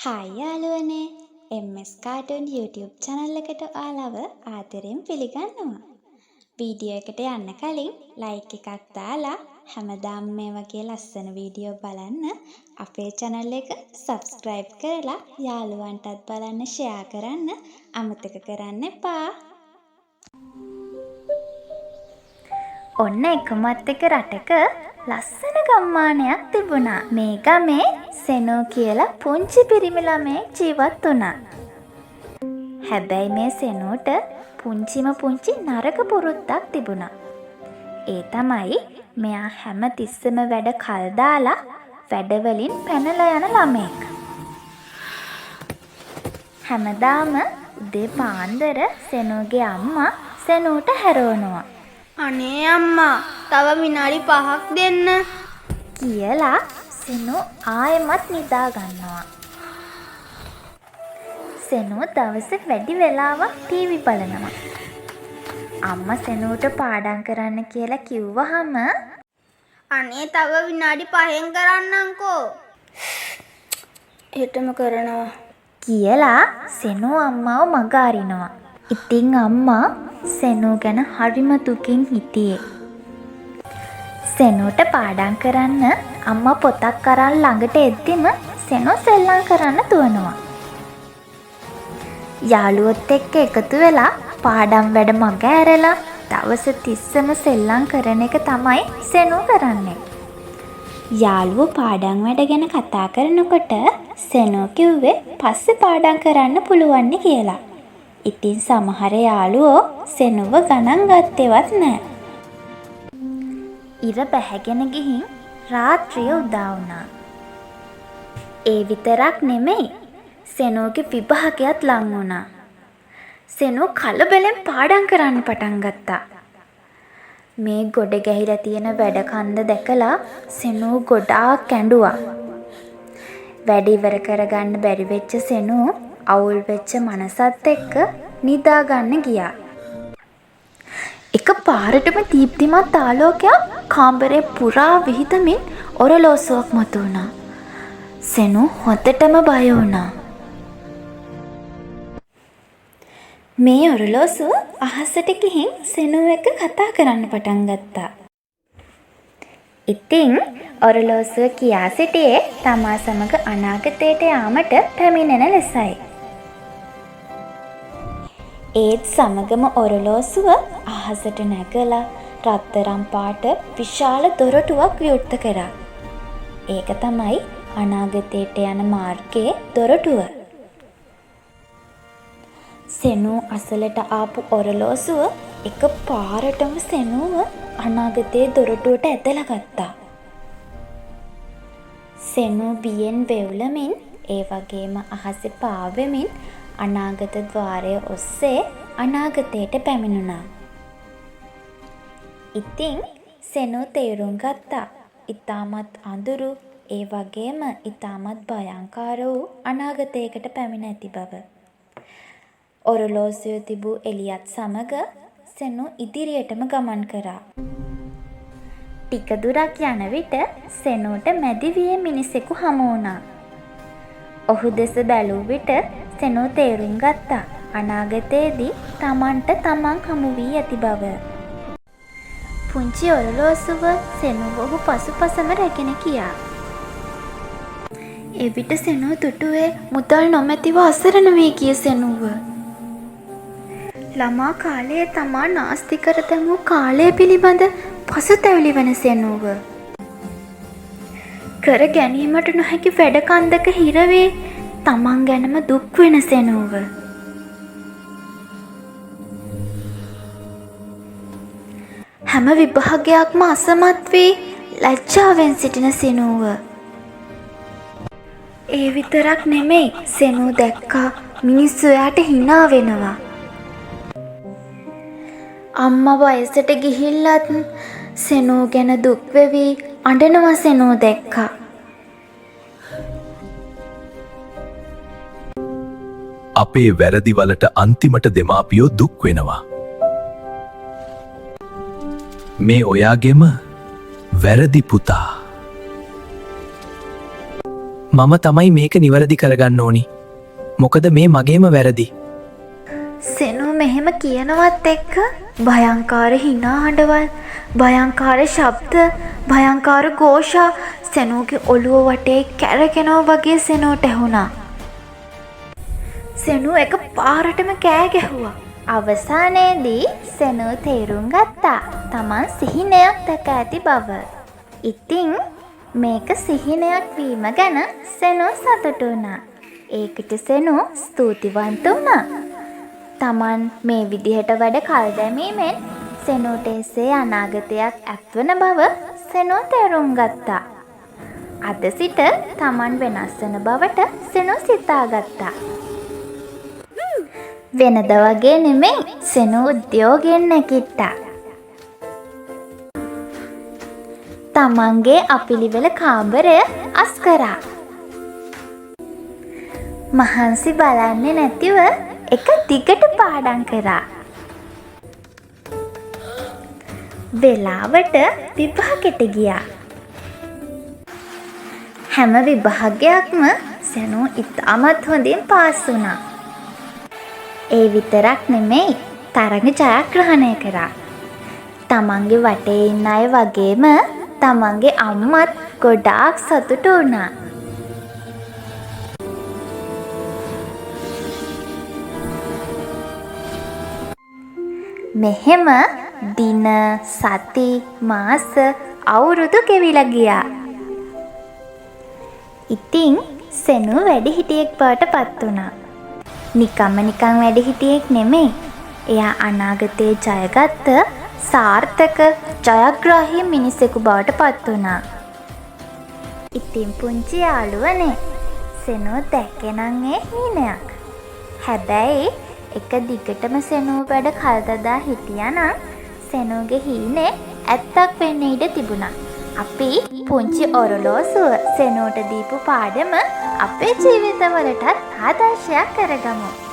Hi යාළුවනේ MS cartoon YouTube channel එකට ඔයාලව ආදරෙන් පිළිගන්නවා. වීඩියෝ එකට යන්න කලින් like එකක් දාලා හැමදාම මේ වගේ ලස්සන වීඩියෝ බලන්න අපේ channel එක subscribe කරලා යාළුවන්ටත් බලන්න share කරන්න අමතක කරන්න එපා. ඔන්න එකමත් එක රටක ලස්සන ගම්මානයක් තිබුණා. මේ ගමේ සෙනෝ කියලා පුංචි පිරිමි ළමයෙක් ජීවත් වුණා. හැබැයි මේ සෙනෝට පුංචිම පුංචි නරක පුරුද්දක් තිබුණා. ඒ තමයි මෙයා හැම තිස්සෙම වැඩ කල් දාලා වැඩවලින් පැනලා යන ළමයෙක්. හැමදාම උදේ පාන්දර සෙනෝගේ අම්මා සෙනෝට හැරවනවා. අනේ අම්මා තව විනාඩි 5ක් දෙන්න කියලා සෙනෝ ආයෙමත් නිදා ගන්නවා. සෙනෝ දවසේ වැඩි වෙලාවක් ටීවී බලනවා. අම්මා සෙනෝට පාඩම් කරන්න කියලා කිව්වහම අනේ තව විනාඩි 5න් කරන්නම්කෝ හෙටම කරනවා කියලා සෙනෝ අම්මාව මග අරිනවා. ඉතින් අම්මා සෙනෝ ගැන හරිම දුකින් හිටියේ. සෙනෝට පාඩම් කරන්න අම්මා පොතක් අරන් ළඟට එද්දිම සෙනෝ සෙල්ලම් කරන්න දුවනවා. යාළුවොත් එක්ක එකතු වෙලා පාඩම් වැඩ මග ඇරලා දවස් 30ම සෙල්ලම් කරන එක තමයි සෙනෝ කරන්නේ. යාළුවෝ පාඩම් වැඩ ගැන කතා කරනකොට සෙනෝ කිව්වේ පස්සේ පාඩම් කරන්න පුළුවන් කියලා. ඉතින් සමහර යාළුවෝ සෙනෝව ගණන් ගත්තේවත් නැහැ. ඉර බැහැගෙන ගිහින් රාත්‍රිය උදා වුණා. ඒ විතරක් නෙමෙයි සෙනෝගේ විභාගයත් ලං වුණා. සෙනෝ කලබලෙන් පාඩම් කරන්න පටන් ගත්තා. මේ ගොඩ ගැහිලා තියෙන වැඩ කන්ද දැකලා සෙනෝ ගොඩාක් ඇඬුවා. වැඩ ඉවර කරගන්න බැරි වෙච්ච සෙනෝ අවුල් වෙච්ච මනසත් එක්ක නිදා ගන්න ගියා. එක පාරටම දීප්තිමත් ආලෝකයක් කාමරේ පුරා විහිදමින් ඔරලෝසුවක් මතුවුණා. සෙනෝ හොඳටම බය වුණා. මේ ඔරලෝසුව අහසට ගිහින් සෙනෝ එක්ක කතා කරන්න පටන් ගත්තා. ඉතින් ඔරලෝසුව කියා සිටියේ තමා සමග අනාගතයට යාමට පැමිණෙන ලෙසයි. ඒත් සමගම ඔරලෝසුව අහසට නැගලා රත්තරන් පාට විශාල දොරටුවක් විවෘත කරා. ඒක තමයි අනාගතයට යන මාර්ගයේ දොරටුව. සෙනෝ අසලට ආපු ඔරලෝසුව එක පාරටම සෙනෝව අනාගතයේ දොරටුවට ඇදලා ගත්තා. සෙනෝ බියෙන් වෙවුලමින් ඒ වගේම අහසේ පාවෙමින් අනාගත ద్వාරය ඔස්සේ අනාගතයට පැමිණුණා. ඉතින් සෙනෝ තේරුම් ගත්තා ඊටමත් අඳුරු ඒ වගේම ඊටමත් භයංකාර වූ අනාගතයකට පැමිණ ඇති බව. ඔරලෝසුවේ තිබූ එළියත් සමග සෙනෝ ඉදිරියටම ගමන් කරා. ටික දුරක් යන විට සෙනෝට මැදිවියේ මිනිසෙකු හමු වුණා. ඔහු දෙස බැලූ විට සෙනෝ තේරුම් ගත්තා අනාගතයේදී තමන්ට තමන් හමු වී ඇති බව. පුංචි ඔරලෝසුව සෙනෝව ඔහු පසුපසම රැගෙන ගියා. එවිට සෙනෝ දුටුවේ මුදල් නොමැතිව අසරණ වී ගිය සෙනෝව. ළමා කාලයේ තමා නාස්ති කර දැමූ කාලය පිළිබඳ පසුතැවිලි වන සෙනෝව. කර ගැනීමට නොහැකි වැඩ කන්දක හිර වී තමන් ගැනම දුක් වෙන සෙනෝව. හැම විභාගයක්ම අසමත් වී ලැජ්ජාවෙන් සිටින සෙනෝව. ඒ විතරක් නෙමෙයි සෙනෝ දැක්කා මිනිස්සු එයාට hina වෙනවා. අම්මා වයසට ගිහිල්ලත් සෙනෝ ගැන දුක් වෙවි අඬනවා සෙනෝ දැක්කා. අපේ වැරදිවලට අන්තිමට දෙමාපියෝ දුක් වෙනවා. මේ ඔයාගෙම වැරදි පුතා. මම තමයි මේක නිවැරදි කරගන්න ඕනි. මොකද මේ මගේම වැරදි. සෙනු මෙහෙම කියනවත් එක්ක භයංකාර හිනා හඬවල්, භයංකාර ශබ්ද, භයංකාර ഘോഷා සෙනුගේ ඔළුව වටේ කැරකෙනවා වගේ සෙනුට ඇහුණා. සෙනු එක පාරටම කෑ ගැහුවා. අවසානයේදී සෙනු තේරුම් ගත්තා තමන් සිහිනයක් දැක ඇති බව. ඉතින් මේක සිහිනයක් වීම ගැන සෙනු සතුටු වුණා. ඒකට සෙනු ස්තුතිවන්ත වුණා. තමන් මේ විදිහට වැඩ කල් දැමීමෙන් සෙනුට එසේ අනාගතයක් ඇත්වන බව සෙනු තේරුම් ගත්තා. අද සිට තමන් වෙනස් වන බවට සෙනු සිතාගත්තා. වෙනද වගේ නෙමෙයි සෙනු උද්‍යෝගයෙන් නැගිට්ටා. තමන්ගේ අපිලිවෙල කාමරය අස් කරා. මහන්සි බලන්නේ නැතිව එක දිගට පාඩම් කරා. වෙලාවට විභාගෙට ගියා. හැම විභාගයක්ම සෙනු ඉතාමත් හොඳින් පාස් වුණා. ඒ විතරක් නෙමෙයි තරඟ ජයග්‍රහණය කරා. තමන්ගේ වටේ ඉන්න අය වගේම තමන්ගේ අම්මත් ගොඩාක් සතුටු වුණා. මෙහෙම දින, සති, මාස, අවුරුදු ගෙවිලා ගියා. ඉතින් සෙනු වැඩිහිටියෙක් බවට පත් වුණා. නිකන් වැඩිහිටියෙක් නෙමෙයි. එයා අනාගතයේ ජයගත්ත සාර්ථක ජයග්‍රාහී මිනිසෙකු බවට පත් වුණා. ඉතින් පුංචි යාළුවනේ සෙනු දැක්කෙනං ඒ හීනයක්. හැබැයි එක දිගටම සෙනු වැඩ කල්දදා හිටියානම් සෙනුගේ හීනේ ඇත්තක් වෙන්න ඉඩ තිබුණා. අපි පුංචි ඔරලෝසුව සෙනුට දීපු පාඩම අපේ ජීවිතවලටත් ආදර්ශයක් කරගමු.